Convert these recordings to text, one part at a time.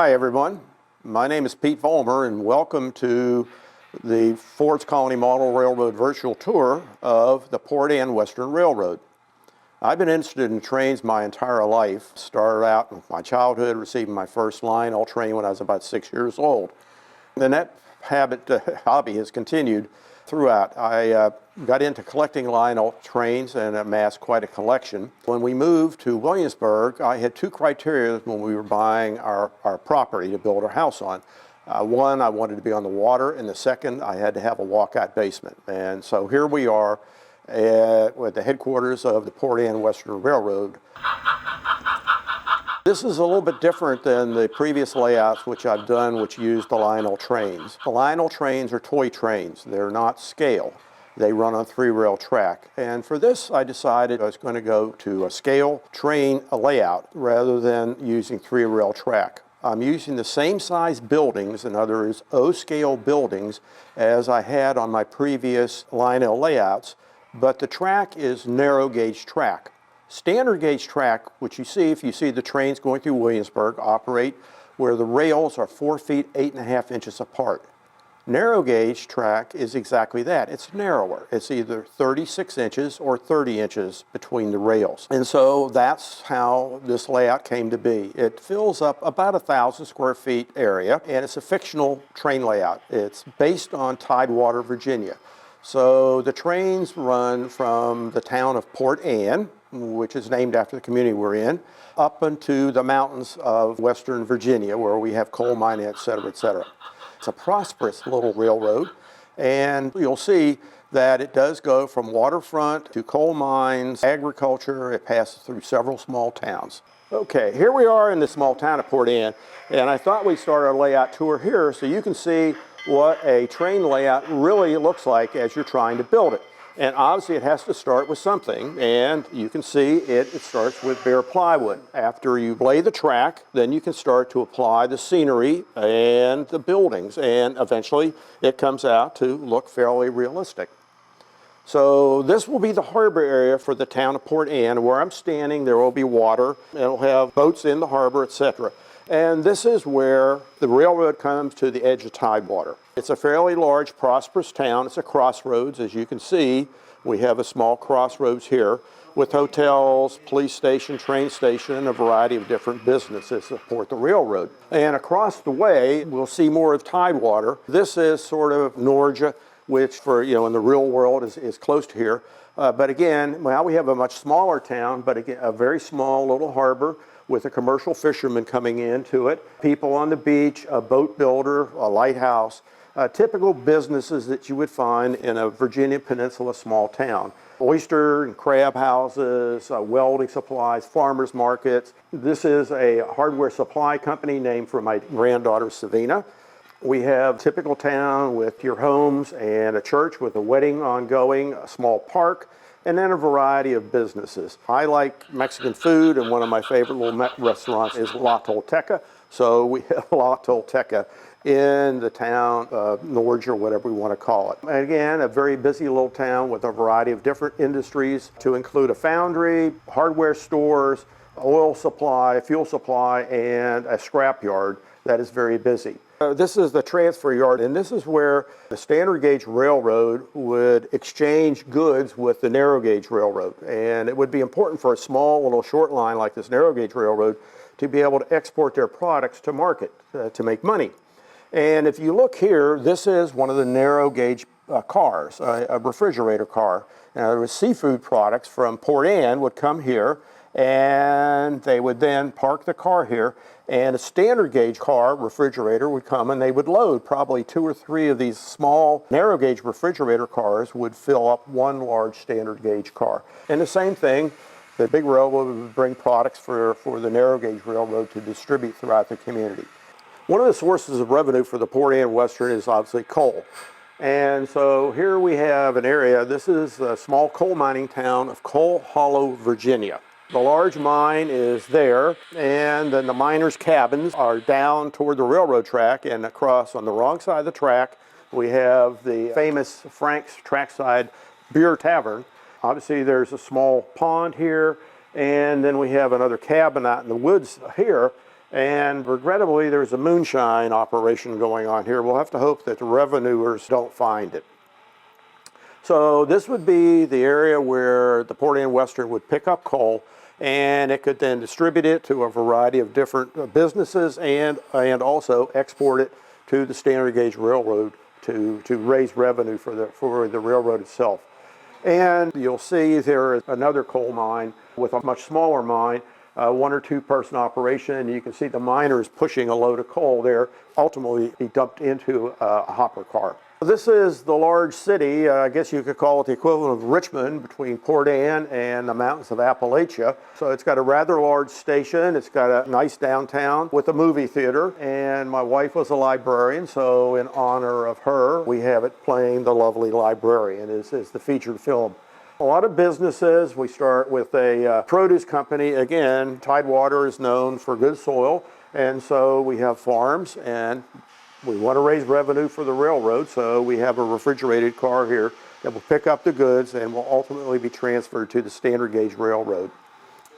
Hi everyone, my name is Pete Vollmer and welcome to the Ford's Colony Model Railroad virtual tour of the Port Anne Western Railroad. I've been interested in trains my entire life. Started out in my childhood receiving my first Lionel train when I was about 6 years old. And that hobby has continued throughout. I got into collecting Lionel trains and amassed quite a collection. When we moved to Williamsburg, I had two criteria when we were buying our property to build our house on. One, I wanted to be on the water, and the second, I had to have a walkout basement. And so here we are at the headquarters of the Port Anne Western Railroad. This is a little bit different than the previous layouts which I've done which use the Lionel trains. The Lionel trains are toy trains. They're not scale. They run on 3-rail track. And for this I decided I was going to go to a scale train layout rather than using 3-rail track. I'm using the same size buildings, in other words, O-scale buildings, as I had on my previous Lionel layouts, but the track is narrow gauge track. Standard gauge track, which you see if you see the trains going through Williamsburg, operate where the rails are 4 feet 8.5 inches apart. Narrow gauge track is exactly that. It's narrower. It's either 36 inches or 30 inches between the rails. And so that's how this layout came to be. It fills up about 1,000 square feet area, and it's a fictional train layout. It's based on Tidewater, Virginia. So the trains run from the town of Port Anne, which is named after the community we're in, up into the mountains of western Virginia, where we have coal mining, et cetera, et cetera. It's a prosperous little railroad, and you'll see that it does go from waterfront to coal mines, agriculture. It passes through several small towns. Okay, here we are in the small town of Port Anne, and I thought we'd start our layout tour here so you can see what a train layout really looks like as you're trying to build it. And obviously it has to start with something, and you can see it starts with bare plywood. After you lay the track, then you can start to apply the scenery and the buildings, and eventually it comes out to look fairly realistic. So this will be the harbor area for the town of Port Anne. Where I'm standing, there will be water. It'll have boats in the harbor, etc. And this is where the railroad comes to the edge of Tidewater. It's a fairly large, prosperous town. It's a crossroads. As you can see, we have a small crossroads here with hotels, police station, train station, and a variety of different businesses that support the railroad. And across the way, we'll see more of Tidewater. This is sort of Norge, which in the real world is close to here. But again, well, we have a much smaller town, but again, a very small little harbor with a commercial fisherman coming into it, people on the beach, a boat builder, a lighthouse, typical businesses that you would find in a Virginia Peninsula small town. Oyster and crab houses, welding supplies, farmers markets. This is a hardware supply company named for my granddaughter, Savina. We have a typical town with your homes and a church with a wedding ongoing, a small park, and then a variety of businesses. I like Mexican food, and one of my favorite little restaurants is La Tolteca. So we have La Tolteca in the town of Gorge, or whatever we want to call it. And again, a very busy little town with a variety of different industries, to include a foundry, hardware stores, oil supply, fuel supply, and a scrap yard that is very busy. This is the transfer yard, and this is where the standard gauge railroad would exchange goods with the narrow gauge railroad. And it would be important for a small little short line like this narrow gauge railroad to be able to export their products to market to make money. And if you look here, this is one of the narrow gauge cars, a refrigerator car. Now, there was seafood products from Port Anne would come here, and they would then park the car here, and a standard gauge car refrigerator would come, and they would load probably 2 or 3 of these small narrow gauge refrigerator cars would fill up one large standard gauge car. And the same thing, the big railroad would bring products for the narrow gauge railroad to distribute throughout the community. One of the sources of revenue for the Port Anne Western is obviously coal. And so here we have an area. This is a small coal mining town of Coal Hollow, Virginia. The large mine is there, and then the miners' cabins are down toward the railroad track, and across on the wrong side of the track we have the famous Frank's Trackside Beer Tavern. Obviously there's a small pond here, and then we have another cabin out in the woods here, And regrettably, there's a moonshine operation going on here. We'll have to hope that the revenuers don't find it. So this would be the area where the Port Anne Western would pick up coal, and it could then distribute it to a variety of different businesses and also export it to the standard gauge railroad to raise revenue for the railroad itself. And you'll see there is another coal mine with a much smaller mine, 1 or 2 person operation, and you can see the miners pushing a load of coal there, ultimately be dumped into a hopper car. This is the large city, I guess you could call it the equivalent of Richmond, between Port Anne and the mountains of Appalachia. So it's got a rather large station, it's got a nice downtown with a movie theater, and my wife was a librarian, so in honor of her, we have it playing The Lovely Librarian is the featured film. A lot of businesses. We start with a produce company. Again, Tidewater is known for good soil, and so we have farms, and we want to raise revenue for the railroad, so we have a refrigerated car here that will pick up the goods and will ultimately be transferred to the standard gauge railroad.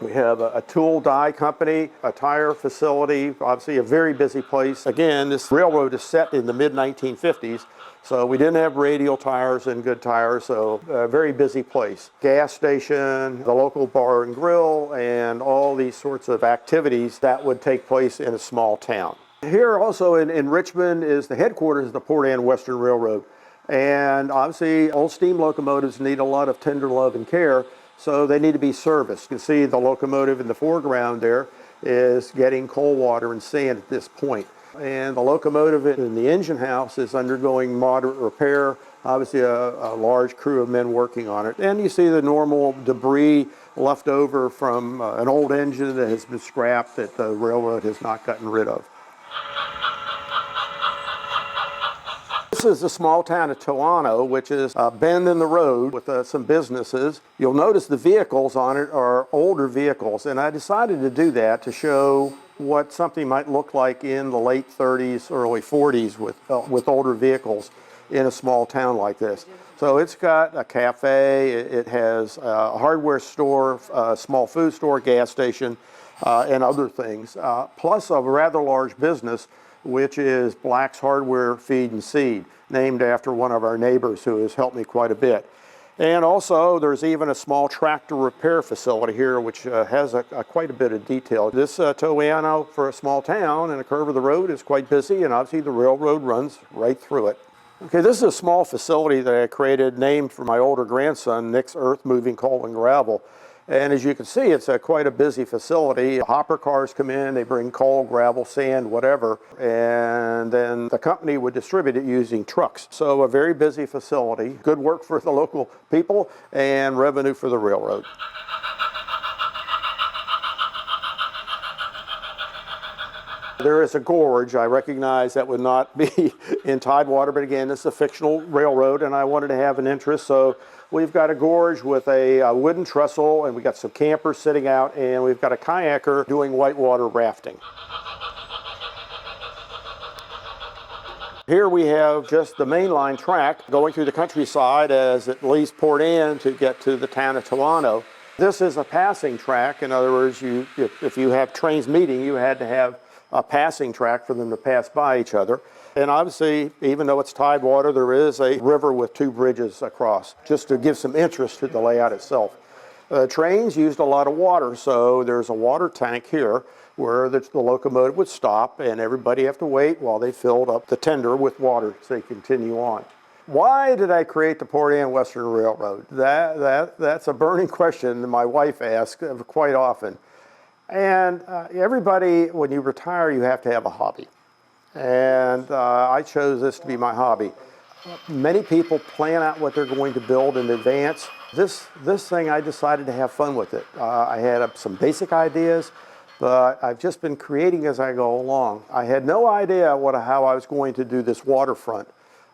We have a tool die company, a tire facility, obviously a very busy place. Again, this railroad is set in the mid-1950s, so we didn't have radial tires and good tires, so a very busy place. Gas station, the local bar and grill, and all these sorts of activities that would take place in a small town. Here also in Richmond is the headquarters of the Port Anne Western Railroad. And obviously old steam locomotives need a lot of tender love and care, so they need to be serviced. You can see the locomotive in the foreground there is getting cold water and sand at this point. And the locomotive in the engine house is undergoing moderate repair. Obviously a large crew of men working on it. And you see the normal debris left over from an old engine that has been scrapped that the railroad has not gotten rid of. This is the small town of Tidewater, which is a bend in the road with some businesses. You'll notice the vehicles on it are older vehicles, and I decided to do that to show what something might look like in the late 30s, early 40s with older vehicles in a small town like this. So it's got a cafe, it has a hardware store, a small food store, gas station, and other things, plus a rather large business, which is Black's Hardware Feed and Seed, named after one of our neighbors who has helped me quite a bit. And also, there's even a small tractor repair facility here, which has quite a bit of detail. This Tidewater, for a small town and a curve of the road, is quite busy, and obviously the railroad runs right through it. Okay, this is a small facility that I created, named for my older grandson, Nick's Earth Moving Coal and Gravel. And as you can see, it's quite a busy facility. Hopper cars come in, they bring coal, gravel, sand, whatever, and then the company would distribute it using trucks. So a very busy facility, good work for the local people, and revenue for the railroad. There is a gorge. I recognize that would not be in Tidewater, but again, it's a fictional railroad, and I wanted to have an interest, so we've got a gorge with a wooden trestle, and we've got some campers sitting out, and we've got a kayaker doing whitewater rafting. Here we have just the mainline track going through the countryside as it leaves Port Anne to get to the town of Tidewater. This is a passing track. In other words, if you have trains meeting, you had to have a passing track for them to pass by each other. And obviously, even though it's Tidewater, there is a river with 2 bridges across, just to give some interest to the layout itself. Trains used a lot of water, so there's a water tank here where the locomotive would stop and everybody have to wait while they filled up the tender with water so they continue on. Why did I create the Port Anne Western Railroad? That's a burning question that my wife asks quite often. And everybody, when you retire, you have to have a hobby. And I chose this to be my hobby. Many people plan out what they're going to build in advance. This thing, I decided to have fun with it. I had some basic ideas, but I've just been creating as I go along. I had no idea how I was going to do this waterfront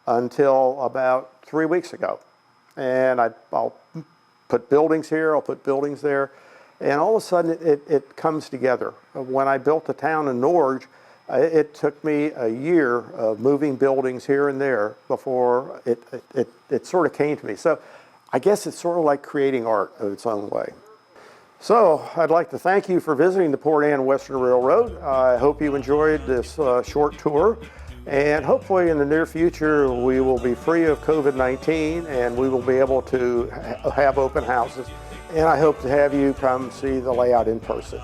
until about 3 weeks ago. And I'll put buildings here, I'll put buildings there, and all of a sudden it comes together. When I built the town in Gorge, it took me a year of moving buildings here and there before it sort of came to me. So I guess it's sort of like creating art in its own way. So I'd like to thank you for visiting the Port Anne Western Railroad. I hope you enjoyed this short tour, and hopefully in the near future we will be free of COVID-19 and we will be able to have open houses, and I hope to have you come see the layout in person.